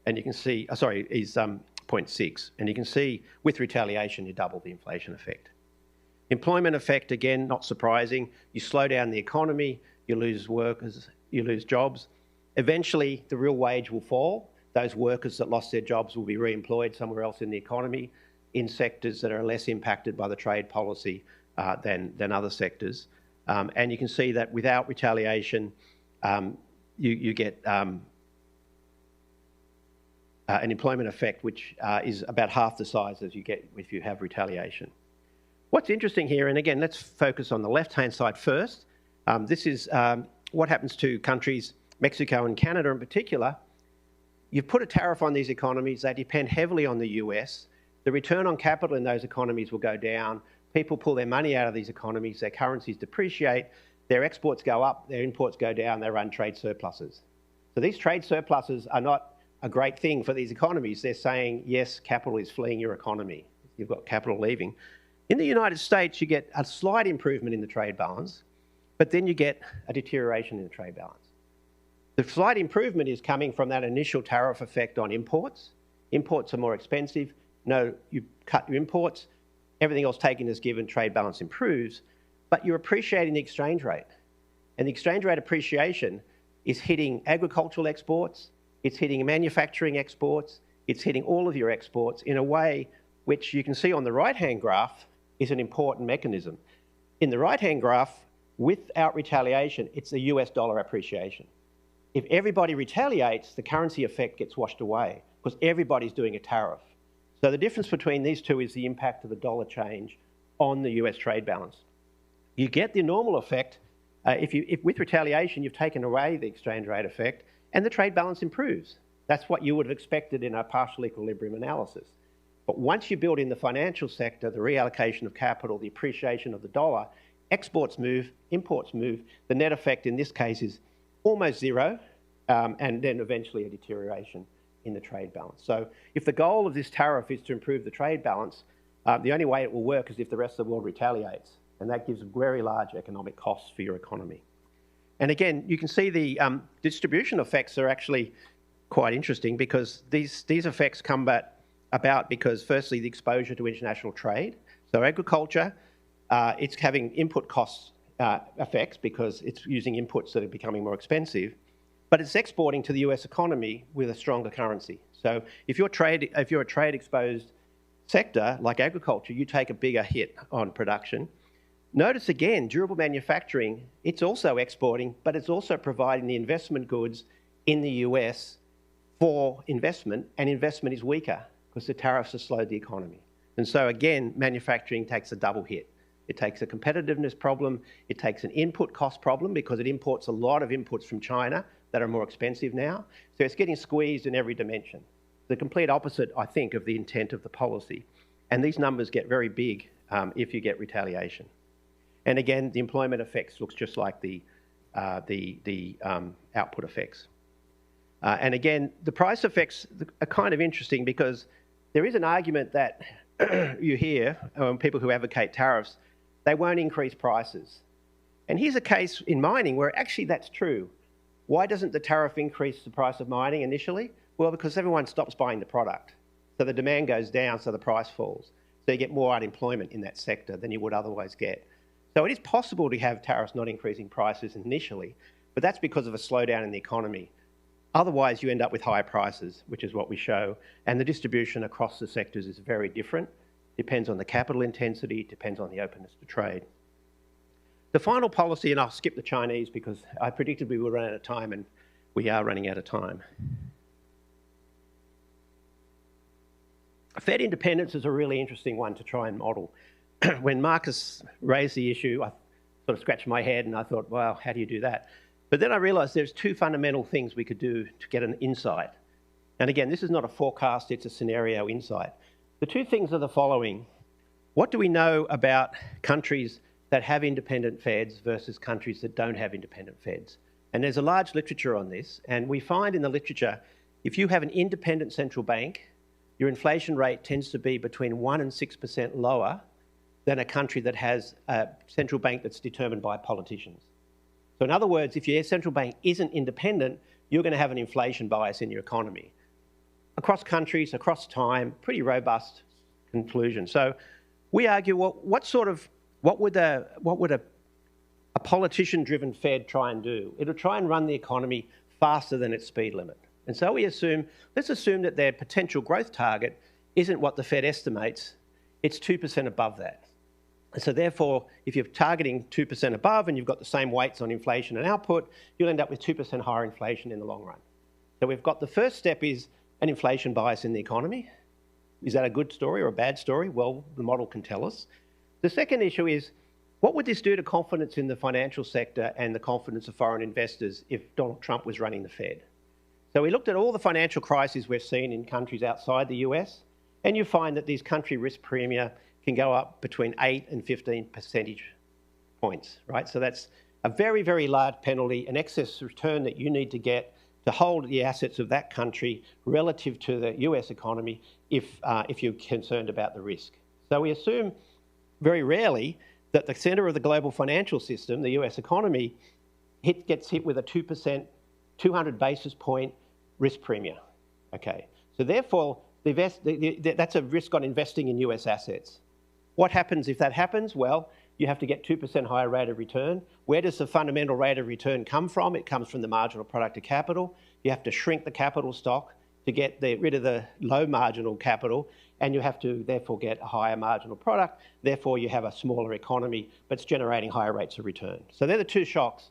and you can see, is 0.6, and you can see with retaliation, you double the inflation effect. Employment effect, again, not surprising. You slow down the economy, you lose workers, you lose jobs. Eventually, the real wage will fall. Those workers that lost their jobs will be re-employed somewhere else in the economy in sectors that are less impacted by the trade policy than other sectors. And you can see that without retaliation, you get an employment effect which is about half the size as you get if you have retaliation. What's interesting here, and again, let's focus on the left-hand side first. This is what happens to countries, Mexico and Canada in particular. You've put a tariff on these economies, they depend heavily on the US. The return on capital in those economies will go down. People pull their money out of these economies, their currencies depreciate, their exports go up, their imports go down, they run trade surpluses. So these trade surpluses are not a great thing for these economies. They're saying, yes, capital is fleeing your economy. You've got capital leaving. In the United States, you get a slight improvement in the trade balance, but then you get a deterioration in the trade balance. The slight improvement is coming from that initial tariff effect on imports. Imports are more expensive. No, you cut your imports, everything else taken as given, trade balance improves, but you're appreciating the exchange rate. And the exchange rate appreciation is hitting agricultural exports, it's hitting manufacturing exports, it's hitting all of your exports in a way which you can see on the right-hand graph is an important mechanism. In the right-hand graph, without retaliation, it's the US dollar appreciation. If everybody retaliates, the currency effect gets washed away because everybody's doing a tariff. So the difference between these two is the impact of the dollar change on the US trade balance. You get the normal effect if with retaliation you've taken away the exchange rate effect and the trade balance improves. That's what you would have expected in a partial equilibrium analysis. But once you build in the financial sector, the reallocation of capital, the appreciation of the dollar, exports move, imports move. The net effect in this case is almost zero, and then eventually a deterioration in the trade balance. So if the goal of this tariff is to improve the trade balance, the only way it will work is if the rest of the world retaliates, and that gives very large economic costs for your economy. And again, you can see the distribution effects are actually quite interesting because these effects come about because firstly, the exposure to international trade. So agriculture, it's having input costs effects because it's using inputs that are becoming more expensive, but it's exporting to the US economy with a stronger currency. So if you're a trade exposed sector like agriculture, you take a bigger hit on production. Notice again, durable manufacturing, it's also exporting, but it's also providing the investment goods in the US for investment, and investment is weaker because the tariffs have slowed the economy. And so again, manufacturing takes a double hit. It takes a competitiveness problem. It takes an input cost problem because it imports a lot of inputs from China that are more expensive now. So it's getting squeezed in every dimension. The complete opposite, I think, of the intent of the policy. And these numbers get very big if you get retaliation. And again, the employment effects looks just like the output effects. And again, the price effects are kind of interesting because there is an argument that you hear people who advocate tariffs, they won't increase prices. And here's a case in mining where actually that's true. Why doesn't the tariff increase the price of mining initially? Well, because everyone stops buying the product. So the demand goes down, so the price falls. So you get more unemployment in that sector than you would otherwise get. So it is possible to have tariffs not increasing prices initially, but that's because of a slowdown in the economy. Otherwise, you end up with higher prices, which is what we show. And the distribution across the sectors is very different. Depends on the capital intensity, depends on the openness to trade. The final policy, and I'll skip the Chinese because I predicted we would run out of time, and we are running out of time. Fed independence is a really interesting one to try and model. When Marcus raised the issue, I sort of scratched my head and I thought, wow, how do you do that? But then I realised there's two fundamental things we could do to get an insight. And again, this is not a forecast, it's a scenario insight. The two things are the following. What do we know about countries that have independent feds versus countries that don't have independent feds? And there's a large literature on this, and we find in the literature, if you have an independent central bank, your inflation rate tends to be between 1% and 6% lower than a country that has a central bank that's determined by politicians. So in other words, if your central bank isn't independent, you're going to have an inflation bias in your economy. Across countries, across time, pretty robust conclusion. So we argue, well, what would a politician-driven Fed try and do? It'll try and run the economy faster than its speed limit. And so let's assume that their potential growth target isn't what the Fed estimates, it's 2% above that. And so therefore, if you're targeting 2% above and you've got the same weights on inflation and output, you'll end up with 2% higher inflation in the long run. So we've got the first step is an inflation bias in the economy. Is that a good story or a bad story? Well, the model can tell us. The second issue is, what would this do to confidence in the financial sector and the confidence of foreign investors if Donald Trump was running the Fed? So we looked at all the financial crises we've seen in countries outside the US, and you find that these country risk premia can go up between 8 and 15 percentage points, right? So that's a very, very large penalty, an excess return that you need to get to hold the assets of that country relative to the US economy if you're concerned about the risk. So we assume very rarely that the centre of the global financial system, the US economy, gets hit with a 2%, 200 basis point risk premium. Okay, so therefore, that's a risk on investing in US assets. What happens if that happens? Well, you have to get 2% higher rate of return. Where does the fundamental rate of return come from? It comes from the marginal product of capital. You have to shrink the capital stock to get rid of the low marginal capital, and you have to therefore get a higher marginal product. Therefore, you have a smaller economy, but it's generating higher rates of return. So they're the two shocks,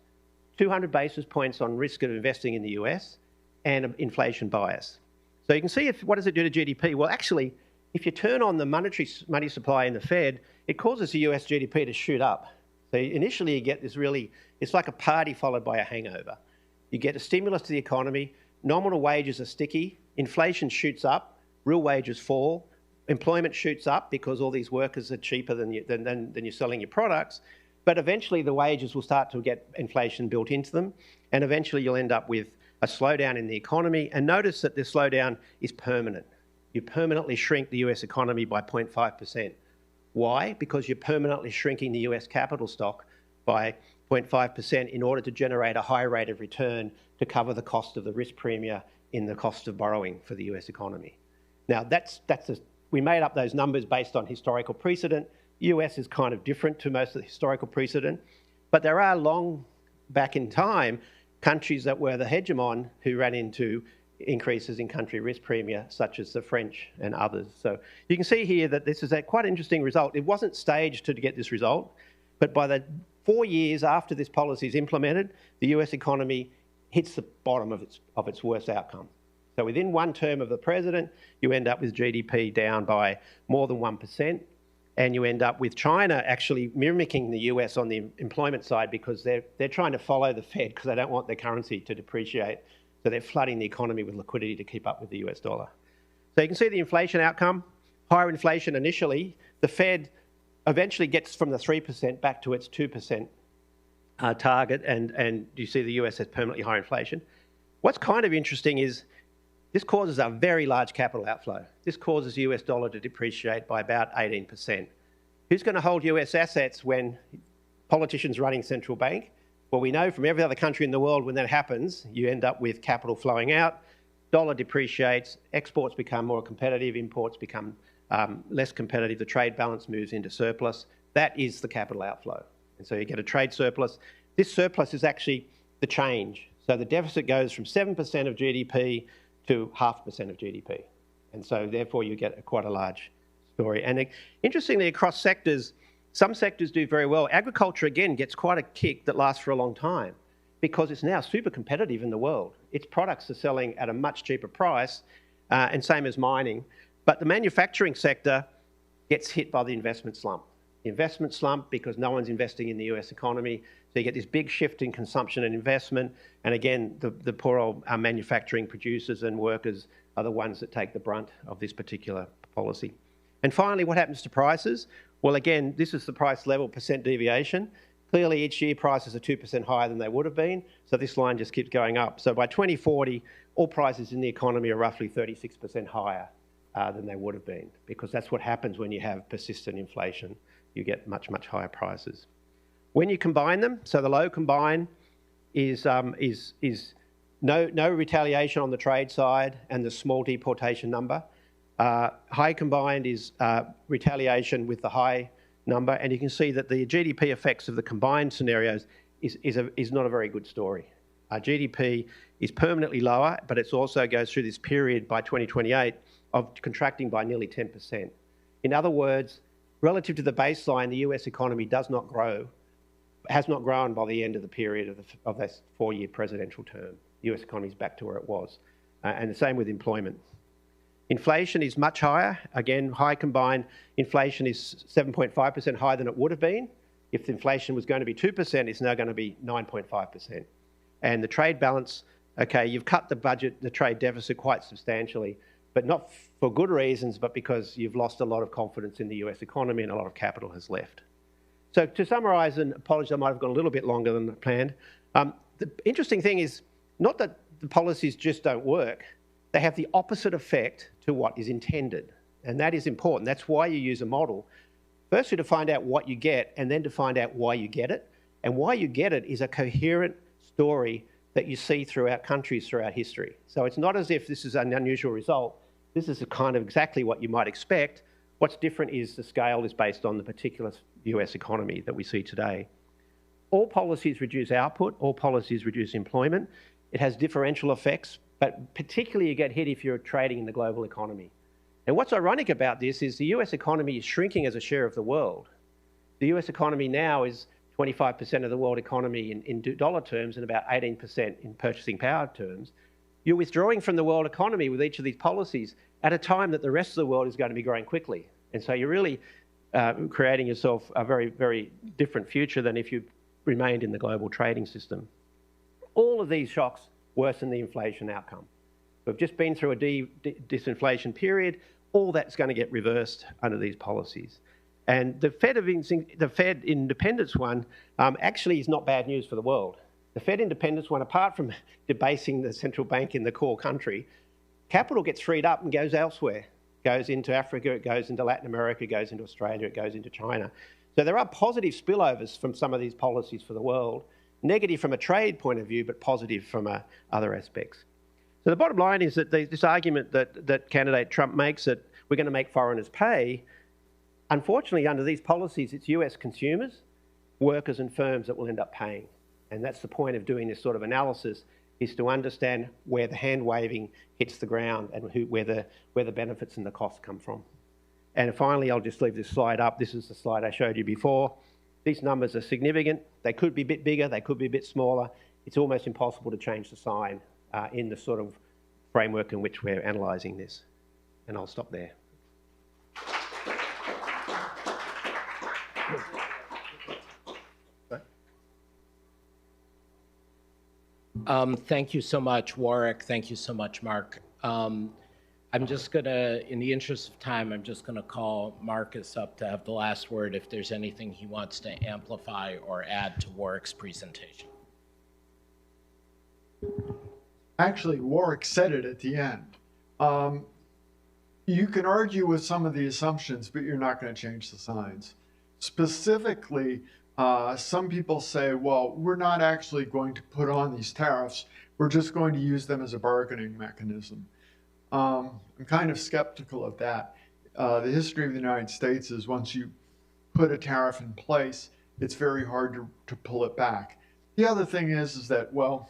200 basis points on risk of investing in the US and inflation bias. So you can see what does it do to GDP? Well, actually, if you turn on the monetary money supply in the Fed, it causes the US GDP to shoot up. So initially you get this it's like a party followed by a hangover. You get a stimulus to the economy, nominal wages are sticky, inflation shoots up, real wages fall, employment shoots up because all these workers are cheaper than you're selling your products, but eventually the wages will start to get inflation built into them, and eventually you'll end up with a slowdown in the economy, and notice that this slowdown is permanent. You permanently shrink the US economy by 0.5%. Why? Because you're permanently shrinking the US capital stock by 0.5% in order to generate a high rate of return to cover the cost of the risk premia in the cost of borrowing for the US economy. Now, we made up those numbers based on historical precedent. US is kind of different to most of the historical precedent, but there are long back in time countries that were the hegemon who ran into increases in country risk premia, such as the French and others. So you can see here that this is a quite interesting result. It wasn't staged to get this result, but by the 4 years after this policy is implemented, the US economy hits the bottom of its worst outcome. So within one term of the president, you end up with GDP down by more than 1%. And you end up with China actually mimicking the US on the employment side because they're trying to follow the Fed because they don't want their currency to depreciate. So they're flooding the economy with liquidity to keep up with the US dollar. So you can see the inflation outcome. Higher inflation initially. The Fed eventually gets from the 3% back to its 2% target, and you see the US has permanently higher inflation. What's kind of interesting is this causes a very large capital outflow. This causes the US dollar to depreciate by about 18%. Who's going to hold US assets when politicians running central bank? Well, we know from every other country in the world when that happens, you end up with capital flowing out, dollar depreciates, exports become more competitive, imports become less competitive, the trade balance moves into surplus. That is the capital outflow. And so you get a trade surplus. This surplus is actually the change. So the deficit goes from 7% of GDP to 0.5% of GDP. And so therefore you get quite a large story. And interestingly, across sectors, some sectors do very well. Agriculture, again, gets quite a kick that lasts for a long time because it's now super competitive in the world. Its products are selling at a much cheaper price, and same as mining. But the manufacturing sector gets hit by the investment slump. The investment slump because no one's investing in the US economy. So you get this big shift in consumption and investment. And again, the poor old manufacturing producers and workers are the ones that take the brunt of this particular policy. And finally, what happens to prices? Well, again, this is the price level percent deviation. Clearly, each year prices are 2% higher than they would have been. So this line just keeps going up. So by 2040, all prices in the economy are roughly 36% higher than they would have been, because that's what happens when you have persistent inflation. You get much, much higher prices. When you combine them, so the low combine is no retaliation on the trade side and the small deportation number. High combined is retaliation with the high number, and you can see that the GDP effects of the combined scenarios is not a very good story. GDP is permanently lower, but it also goes through this period by 2028 of contracting by nearly 10%. In other words, relative to the baseline, the US economy does not grow, has not grown by the end of the period of this 4-year presidential term. The US economy is back to where it was. And the same with employment. Inflation is much higher. Again, high combined inflation is 7.5% higher than it would have been. If the inflation was going to be 2%, it's now going to be 9.5%. And the trade balance, okay, you've cut the budget, the trade deficit quite substantially, but not for good reasons, but because you've lost a lot of confidence in the US economy and a lot of capital has left. So to summarise, and apologies, I might have gone a little bit longer than planned, the interesting thing is not that the policies just don't work, they have the opposite effect to what is intended. And that is important. That's why you use a model. Firstly, to find out what you get, and then to find out why you get it. And why you get it is a coherent story that you see throughout countries throughout history. So it's not as if this is an unusual result. This is kind of exactly what you might expect. What's different is the scale is based on the particular US economy that we see today. All policies reduce output, all policies reduce employment. It has differential effects, but particularly you get hit if you're trading in the global economy. And what's ironic about this is the US economy is shrinking as a share of the world. The US economy now is 25% of the world economy in dollar terms and about 18% in purchasing power terms. You're withdrawing from the world economy with each of these policies at a time that the rest of the world is going to be growing quickly. And so you're really creating yourself a very, very different future than if you remained in the global trading system. All of these shocks worsen the inflation outcome. We've just been through a disinflation period. All that's going to get reversed under these policies. And the Fed independence one actually is not bad news for the world. The Fed independence one, apart from debasing the central bank in the core country, capital gets freed up and goes elsewhere. It goes into Africa, it goes into Latin America, it goes into Australia, it goes into China. So there are positive spillovers from some of these policies for the world. Negative from a trade point of view, but positive from other aspects. So the bottom line is that this argument that candidate Trump makes that we're going to make foreigners pay, unfortunately under these policies, it's US consumers, workers and firms that will end up paying. And that's the point of doing this sort of analysis, is to understand where the hand waving hits the ground and where the benefits and the costs come from. And finally, I'll just leave this slide up. This is the slide I showed you before. These numbers are significant. They could be a bit bigger, they could be a bit smaller. It's almost impossible to change the sign in the sort of framework in which we're analysing this. And I'll stop there. Thank you so much, Warwick. Thank you so much, Mark. I'm just going to, in the interest of time, I'm just going to call Marcus up to have the last word if there's anything he wants to amplify or add to Warwick's presentation. Actually, Warwick said it at the end. You can argue with some of the assumptions, but you're not going to change the signs. Specifically, some people say, well, we're not actually going to put on these tariffs. We're just going to use them as a bargaining mechanism. I'm kind of skeptical of that. The history of the United States is once you put a tariff in place, it's very hard to pull it back. The other thing is that, well,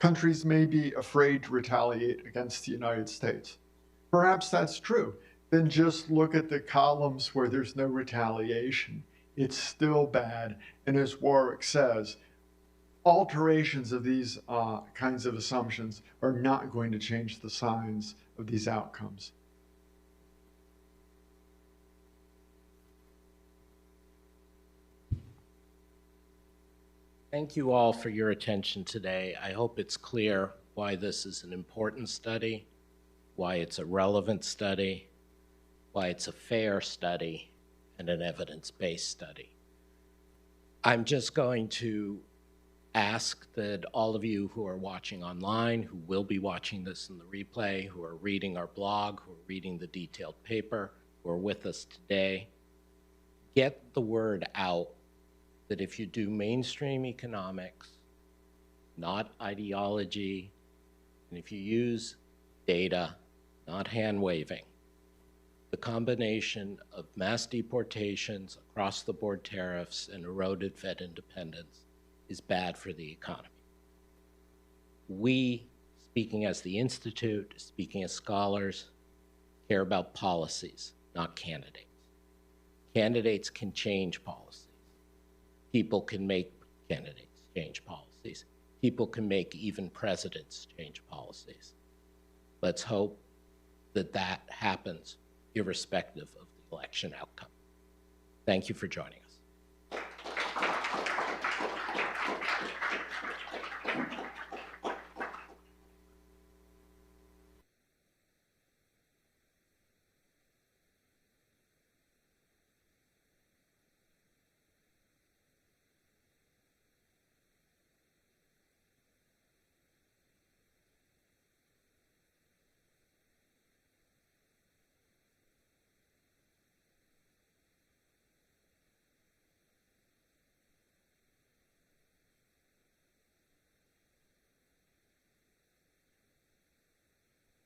countries may be afraid to retaliate against the United States. Perhaps that's true. Then just look at the columns where there's no retaliation. It's still bad. And as Warwick says, alterations of these kinds of assumptions are not going to change the signs of these outcomes. Thank you all for your attention today. I hope it's clear why this is an important study, why it's a relevant study, why it's a fair study, and an evidence-based study. I'm just going to ask that all of you who are watching online, who will be watching this in the replay, who are reading our blog, who are reading the detailed paper, who are with us today, get the word out that if you do mainstream economics, not ideology, and if you use data, not hand-waving, the combination of mass deportations, across-the-board tariffs, and eroded Fed independence is bad for the economy. We, speaking as the Institute, speaking as scholars, care about policies, not candidates. Candidates can change policies. People can make candidates change policies. People can make even presidents change policies. Let's hope that that happens irrespective of the election outcome. Thank you for joining us.